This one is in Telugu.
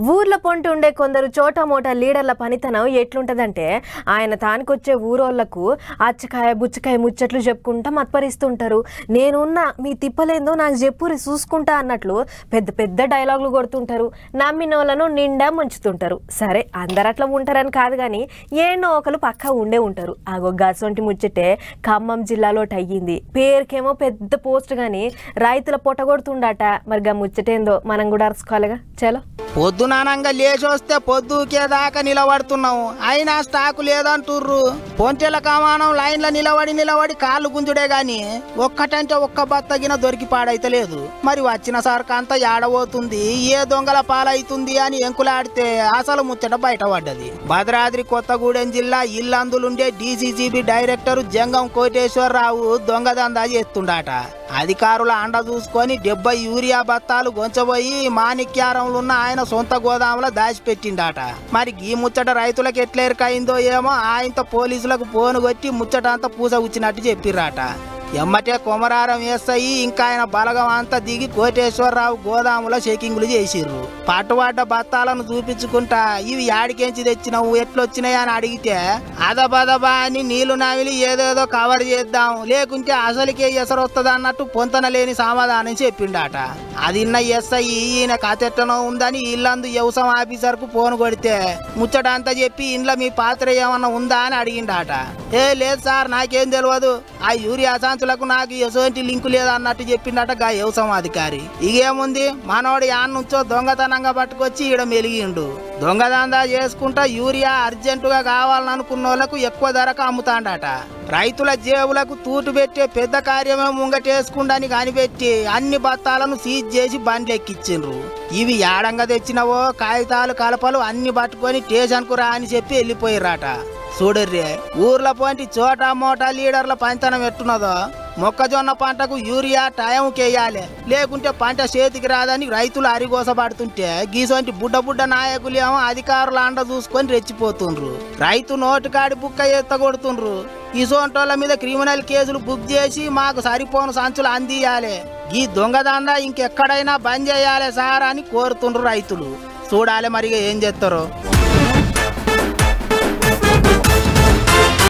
ఊర్ల పొంటి ఉండే కొందరు చోటమోటా లీడర్ల పనితనం ఎట్లుంటదంటే ఆయన తానికొచ్చే ఊరోళ్లకు అచ్చకాయ బుచ్చకాయ ముచ్చట్లు చెప్పుకుంటా మత్పరిస్తుంటారు. నేనున్న మీ తిప్పలేందో నాకు చెప్పురి చూసుకుంటా అన్నట్లు పెద్ద పెద్ద డైలాగులు కొడుతుంటారు. నమ్మినోళ్ళను నిండా ముంచుతుంటారు. సరే అందరు అట్లా ఉంటారని కాదు కానీ ఏనో ఒకరు పక్కా ఉండే ఉంటారు. ఆగో గసొంటి ముచ్చటే ఖమ్మం జిల్లాలోటి అయ్యింది. పేరుకేమో పెద్ద పోస్ట్ కానీ రైతుల పొట్టగొడుతుండట. మరి ముచ్చటేందో మనం కూడా అరుచుకోవాలిగా. చలో పొద్దునానంగా లేచొస్తే పొద్దుకేదాకా నిలబడుతున్నావు, అయినా స్టాకు లేదంటుర్రు. పొంటెల కమానం లైన్ల నిలబడి కాళ్ళు గుంజుడే గాని ఒక్కటంటే ఒక్క బత్తగిన దొరికి పాడైతలేదు. మరి వచ్చిన సరుకు అంతా ఏడబోతుంది, ఏ దొంగల పాలైతుంది అని ఎంకులాడితే అసలు ముచ్చట బయటపడ్డది. భద్రాద్రి కొత్తగూడెం జిల్లా ఇల్లందులుండే డీసీసీబీ డైరెక్టర్ జంగం కోటేశ్వరరావు దొంగదందా చేస్తుండట. అధికారుల అండ చూసుకొని 70 యూరియా బత్తాలు గొంచబోయి మాణిక్యారంలో ఆయన సొంత గోదాములో దాచిపెట్టిండట. మరి ఈ ముచ్చట రైతులకు ఎట్లేరికైందో ఏమో ఆయనతో పోలీసులకు ఫోను కొట్టి ముచ్చట అంతా పూస ఉచ్చినట్టు చెప్పిర్రట. ఎమ్మటే కొమరారం ఎస్ఐ ఇంకా ఆయన బలగం అంతా దిగి కోటేశ్వరరావు గోదాములో చెకింగ్లు చేసిర్రు. పట్టుబడ్డ బత్తాలను చూపించుకుంటా ఇవి యాడికెంచి తెచ్చినావు, ఎట్లొచ్చినాయి అని అడిగితే అదబదబా అని నీళ్లు నావిలి ఏదేదో కవర్ చేద్దాం, లేకుంటే అసలుకే ఎసరొస్తుంది అన్నట్టు పొంతన లేని సమాధానం చెప్పిండట. అదిన్న ఎస్ఐ ఈయన కథెట్టనో ఉందని ఇల్లందు వ్యవసాయ ఆఫీసర్ కు ఫోన్ కొడితే ముచ్చట అంతా చెప్పి ఇంట్లో మీ పాత్ర ఏమన్నా ఉందా అని అడిగిండట. ఏ లేదు సార్, నాకేం తెలియదు, ఆ యూరియా లకు నాకు ఎటువంటి లింకు లేదు అన్నట్టు చెప్పిండట గా వ్యవసాయ అధికారి. ఇగేముంది, మనోడు యాన్ నుంచో దొంగతనంగా పట్టుకొచ్చి ఈడ మెలిగిండు. దొంగదందా చేసుకుంటా యూరియా అర్జెంటుగా కావాలనుకున్న వాళ్ళకు ఎక్కువ ధరకు అమ్ముతాండట. రైతుల జేబులకు తూటు పెట్టే పెద్ద కార్యమే ముంగటేసుకుండని కనిపెట్టి అన్ని బత్తాలను సీజ్ చేసి బండ్లు ఎక్కించిండ్రు. ఇవి యాడంగా తెచ్చినవో కాగితాలు కలపలు అన్ని పట్టుకొని స్టేషన్ కు రా అని చెప్పి వెళ్ళిపోయిర్రట. చూడర్రే, ఊర్ల పోంటి చోటా మోటా లీడర్ల పంచనం ఎట్టున్నదో. మొక్కజొన్న పంటకు యూరియా టైంకేయాలి, లేకుంటే పంట చేతికి రాదని రైతులు అరిగోసపడుతుంటే గీసొంటి బుడ్డ నాయకులు ఏమో అధికారుల అండ చూసుకొని రెచ్చిపోతుండ్రు. రైతు నోటికాడి బుక్క ఎత్తగొడుతుండ్రు. ఇసోంటోళ్ళ మీద క్రిమినల్ కేసులు బుక్ చేసి మాకు సరిపోను సంచులు అందియాలి, ఈ దొంగదందా ఇంకెక్కడైనా బంద్ చేయాలి సార్ అని కోరుతుండ్రు రైతులు. చూడాలి మరిగా ఏం చేస్తారో.